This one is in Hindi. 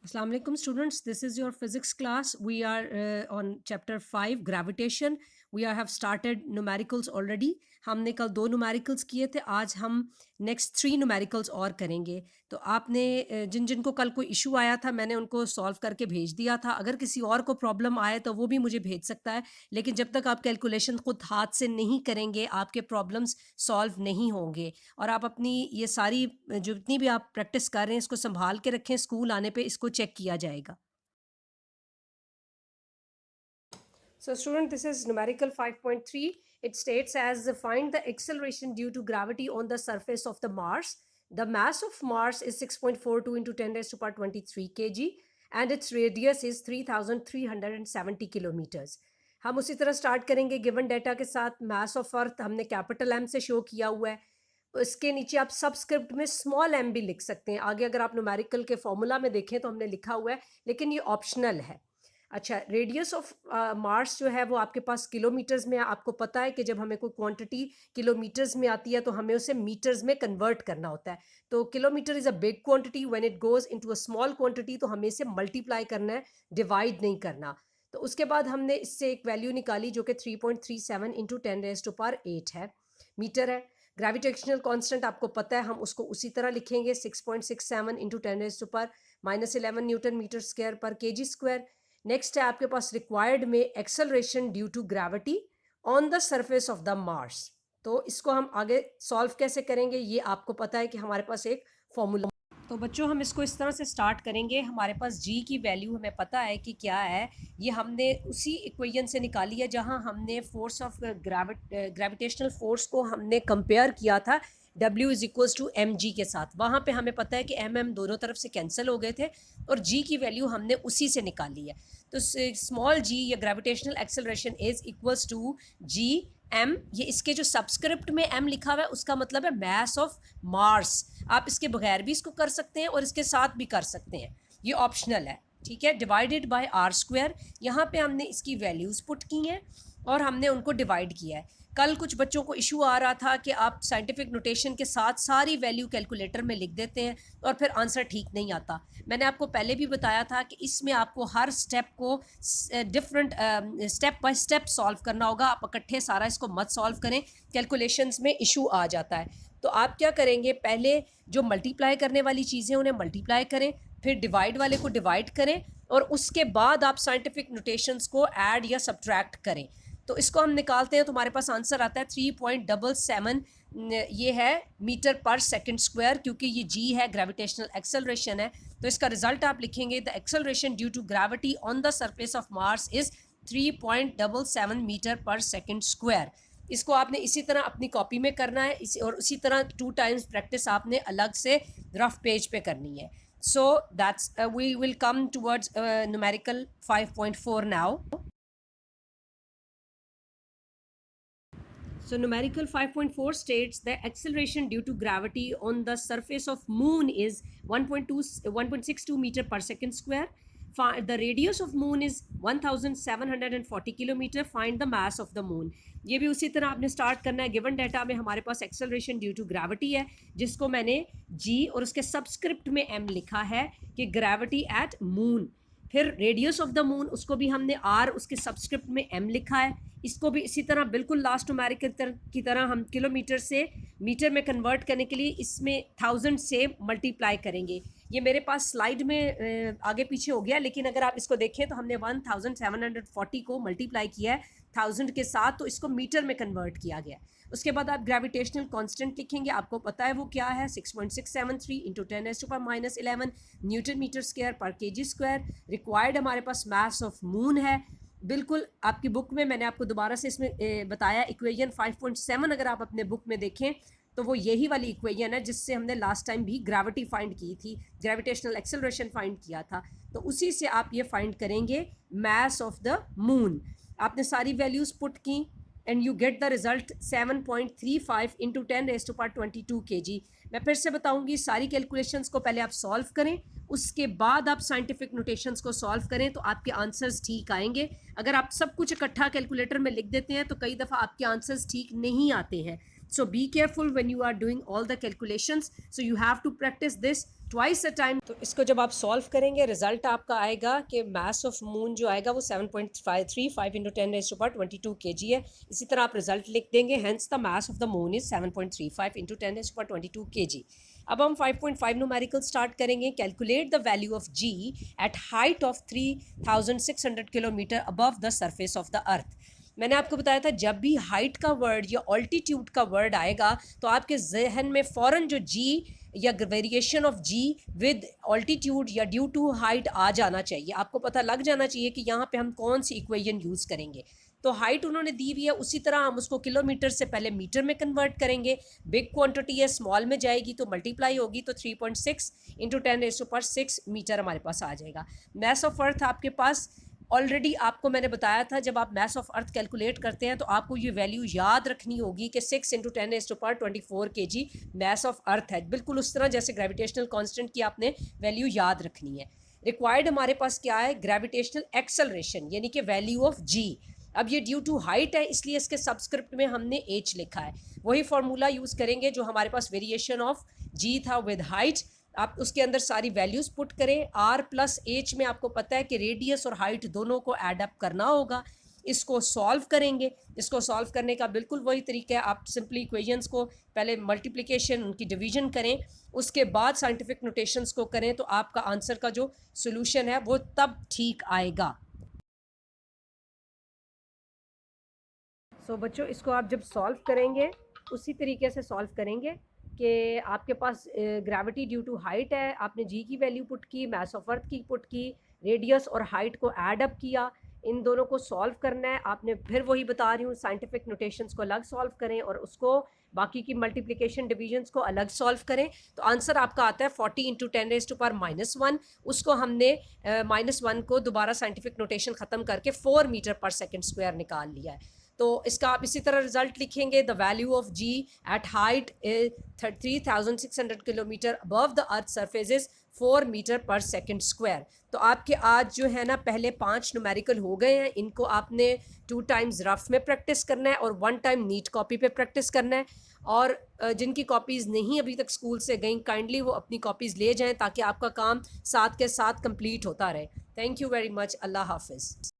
Assalamu alaikum students, this is your physics class. We are on chapter 5 gravitation. Have started numericals already. हमने कल 2 numericals किए थे, आज हम next 3 numericals और करेंगे. तो आपने जिन जिन को कल कोई इशू आया था मैंने उनको सॉल्व करके भेज दिया था. अगर किसी और को प्रॉब्लम आए तो वो भी मुझे भेज सकता है, लेकिन जब तक आप कैलकुलेशन खुद हाथ से नहीं करेंगे आपके प्रॉब्लम्स सॉल्व नहीं होंगे. और आप अपनी ये सारी जितनी भी आप प्रैक्टिस कर रहे हैं इसको संभाल के रखें, स्कूल आने पे इसको चेक किया जाएगा. So student, this is numerical 5.3. It states as find the acceleration due to gravity on the surface of the Mars. The mass of Mars is 6.42 into 10 raised to power 23 kg and its radius is 3370 kilometers. हम उसी तरह स्टार्ट करेंगे गिवन डेटा के साथ. मास ऑफ अर्थ हमने कैपिटल एम से शो किया हुआ है. इसके नीचे आप सबस्क्रिप्ट में स्मॉल एम भी लिख सकते हैं. आगे अगर आप न्यूमेरिकल के फॉर्मूला में देखें तो हमने लिखा हुआ है, लेकिन ये ऑप्शनल है. अच्छा, रेडियस ऑफ मार्स जो है वो आपके पास किलोमीटर्स में. आपको पता है कि जब हमें कोई क्वांटिटी किलोमीटर्स में आती है तो हमें उसे मीटर्स में कन्वर्ट करना होता है. तो kilometre is a big quantity. When it goes into a small quantity तो हमें इसे मल्टीप्लाई करना है, डिवाइड नहीं करना. तो उसके बाद हमने इससे एक वैल्यू निकाली जो कि 3.37 इंटू 10 रेज टू पावर 8 है, मीटर है. ग्रेविटेशनल कांस्टेंट आपको पता है, हम उसको उसी तरह लिखेंगे 6.67 into 10 raise to power -11 newton metre square पर केजी स्क्वायर. नेक्स्ट है आपके पास रिक्वायर्ड में acceleration due to gravity on the surface of the Mars. तो इसको हम आगे सॉल्व कैसे करेंगे ये आपको पता है कि हमारे पास एक फॉर्मूला. तो बच्चों हम इसको इस तरह से स्टार्ट करेंगे. हमारे पास जी की वैल्यू हमें पता है कि क्या है. ये हमने उसी इक्वेशन से निकाली है जहां हमने फोर्स ऑफ ग्रेविटेशनल फोर्स को हमने कंपेयर किया था W is equals to m g के साथ. वहाँ पे हमें पता है कि एम एम दोनों तरफ से कैंसिल हो गए थे और जी की वैल्यू हमने उसी से निकाली है. तो स्मॉल जी या gravitational acceleration is equals to g m. ये इसके जो सबस्क्रिप्ट में एम लिखा हुआ है उसका मतलब है मास ऑफ मार्स. आप इसके बगैर भी इसको कर सकते हैं और इसके साथ भी कर सकते हैं, ये ऑप्शनल है, ठीक है. Divided by r square. यहाँ पे हमने इसकी वैल्यूज़ पुट की हैं और हमने उनको डिवाइड किया है. कल कुछ बच्चों को इशू आ रहा था कि आप साइंटिफिक नोटेशन के साथ सारी वैल्यू कैलकुलेटर में लिख देते हैं और फिर आंसर ठीक नहीं आता. मैंने आपको पहले भी बताया था कि इसमें आपको हर स्टेप को different step by step solve करना होगा. आप इकट्ठे सारा इसको मत सॉल्व करें, कैलकुलेशंस में इशू आ जाता है. तो आप क्या करेंगे, पहले जो मल्टीप्लाई करने वाली चीज़ें उन्हें मल्टीप्लाई करें, फिर डिवाइड वाले को डिवाइड करें और उसके बाद आप साइंटिफिक नोटेशंस को ऐड या सब्ट्रैक्ट करें. तो इसको हम निकालते हैं तो हमारे पास आंसर आता है 3.77. ये है मीटर पर सेकंड स्क्वायर, क्योंकि ये जी है, ग्रेविटेशनल एक्सेलरेशन है. तो इसका रिजल्ट आप लिखेंगे the acceleration due to gravity on the surface of Mars is 3.77 metre पर सेकंड स्क्वायर. इसको आपने इसी तरह अपनी कॉपी में करना है और उसी तरह 2 टाइम्स प्रैक्टिस आपने अलग से रफ पेज पे करनी है. So that's we will come towards numerical 5.4 now. So numerical 5.4 states the acceleration due to gravity on the surface of moon is 1.62 meter per second square. The radius of moon is 1740 kilometre. Find the mass of the moon. ये भी उसी तरह आपने स्टार्ट करना है. गिवन डाटा में हमारे पास एक्सेलरेशन ड्यू टू ग्रेविटी है जिसको मैंने जी और उसके सबस्क्रिप्ट में एम लिखा है कि ग्रेविटी एट मून. फिर रेडियस ऑफ द मून उसको भी हमने आर उसके सबस्क्रिप्ट में एम लिखा है. इसको भी इसी तरह बिल्कुल लास्ट न्यूमेरिकल की तरह हम किलोमीटर से मीटर में कन्वर्ट करने के लिए इसमें 1000 से मल्टीप्लाई करेंगे. ये मेरे पास स्लाइड में आगे पीछे हो गया, लेकिन अगर आप इसको देखें तो हमने 1740 को मल्टीप्लाई किया है 1000 के साथ, तो इसको मीटर में कन्वर्ट किया गया. उसके बाद आप ग्रेविटेशनल कांस्टेंट लिखेंगे. आपको पता है वो क्या है, 6.673 into 10 raised to power -11 newton metre square पर केजी स्क्वायर. रिक्वायर्ड हमारे पास मास ऑफ मून है. बिल्कुल आपकी बुक में मैंने आपको दोबारा से इसमें बताया इक्वेशन 5.7. अगर आप अपने बुक में देखें तो वो यही वाली इक्वेशन है जिससे हमने लास्ट टाइम भी ग्रेविटी फाइंड की थी, ग्रेविटेशनल एक्सेलरेशन फाइंड किया था. तो उसी से आप ये फाइंड करेंगे मास ऑफ द मून. आपने सारी वैल्यूज़ पुट की and you get the result 7.35 into 10 raised to power 22 kg. मैं फिर से बताऊंगी, सारी कैलकुलेशंस को पहले आप सॉल्व करें, उसके बाद आप साइंटिफिक नोटेशंस को सॉल्व करें तो आपके आंसर्स ठीक आएंगे. अगर आप सब कुछ इकट्ठा कैलकुलेटर में लिख देते हैं तो कई दफ़ा आपके आंसर्स ठीक नहीं आते हैं. So be careful when you are doing all the calculations. So you have to practice this twice a time. तो इसको जब आप सॉल्व करेंगे रिजल्ट आपका आएगा कि मास ऑफ मून जो आएगा वो 7.535 इंटू 10⁻22 kg है. इसी तरह आप रिजल्ट लिख देंगे. Hence the mass of the moon is 7.35 into 10⁻22 kg. अब हम 5.5 न्यूमेरिकल स्टार्ट करेंगे. Calculate the value of g at height of 3600 kilometre above the surface of the earth. मैंने आपको बताया था जब भी हाइट का वर्ड या ऑल्टीट्यूड का वर्ड आएगा तो आपके जहन में फ़ौरन जो जी या variation of g with altitude या ड्यू टू हाइट आ जाना चाहिए. आपको पता लग जाना चाहिए कि यहाँ पे हम कौन सी इक्वेशन यूज़ करेंगे. तो हाइट उन्होंने दी हुई है, उसी तरह हम उसको किलोमीटर से पहले मीटर में कन्वर्ट करेंगे. बिग क्वांटिटी है, स्मॉल में जाएगी तो मल्टीप्लाई होगी, तो 3.6 इंटू 10⁻6 मीटर हमारे पास आ जाएगा. मैस ऑफ अर्थ आपके पास ऑलरेडी आपको मैंने बताया था जब आप मैस ऑफ अर्थ कैलकुलेट करते हैं तो आपको ये वैल्यू याद रखनी होगी कि 6 into 10⁻24 kg mass of earth है. बिल्कुल उस तरह जैसे ग्रेविटेशनल कांस्टेंट की आपने वैल्यू याद रखनी है. रिक्वायर्ड हमारे पास क्या है? ग्रेविटेशनल एक्सेलरेशन यानी कि वैल्यू ऑफ जी. अब ये ड्यू टू हाइट है इसलिए इसके सबस्क्रिप्ट में हमने h लिखा है. वही फार्मूला यूज़ करेंगे जो हमारे पास वेरिएशन ऑफ जी था विद हाइट. आप उसके अंदर सारी वैल्यूज़ पुट करें. r प्लस एच में आपको पता है कि रेडियस और हाइट दोनों को ऐड अप करना होगा. इसको सॉल्व करेंगे. इसको सॉल्व करने का बिल्कुल वही तरीका है. आप सिंपली इक्वेशंस को पहले मल्टीप्लिकेशन उनकी डिवीजन करें, उसके बाद साइंटिफिक नोटेशंस को करें तो आपका आंसर का जो सोल्यूशन है वो तब ठीक आएगा. सो बच्चों इसको आप जब सॉल्व करेंगे उसी तरीके से सॉल्व करेंगे कि आपके पास ग्रेविटी ड्यू टू हाइट है, आपने जी की वैल्यू पुट की, मैस ऑफ अर्थ की पुट की, रेडियस और हाइट को ऐड अप किया. इन दोनों को सॉल्व करना है आपने. फिर वही बता रही हूँ साइंटिफिक नोटेशंस को अलग सॉल्व करें और उसको बाकी की मल्टीप्लिकेशन डिवीजन्स को अलग सॉल्व करें तो आंसर आपका आता है 40 इंटू 10⁻⁻1. उसको हमने -1 को दोबारा साइंटिफिक नोटेशन ख़त्म करके 4 मीटर पर सेकेंड स्क्वायर निकाल लिया है. तो इसका आप इसी तरह रिजल्ट लिखेंगे. The value of g at height 3600 kilometre above the earth surface is 4 metre पर सेकेंड स्क्वायर. तो आपके आज जो है ना पहले 5 न्यूमेरिकल हो गए हैं. इनको आपने 2 टाइम्स रफ में प्रैक्टिस करना है और 1 टाइम नीट कॉपी पे प्रैक्टिस करना है. और जिनकी कॉपीज़ नहीं अभी तक स्कूल से गई काइंडली वो अपनी कॉपीज़ ले जाएं ताकि आपका काम साथ के साथ कंप्लीट होता रहे. Thank you very much. अल्लाह हाफिज़.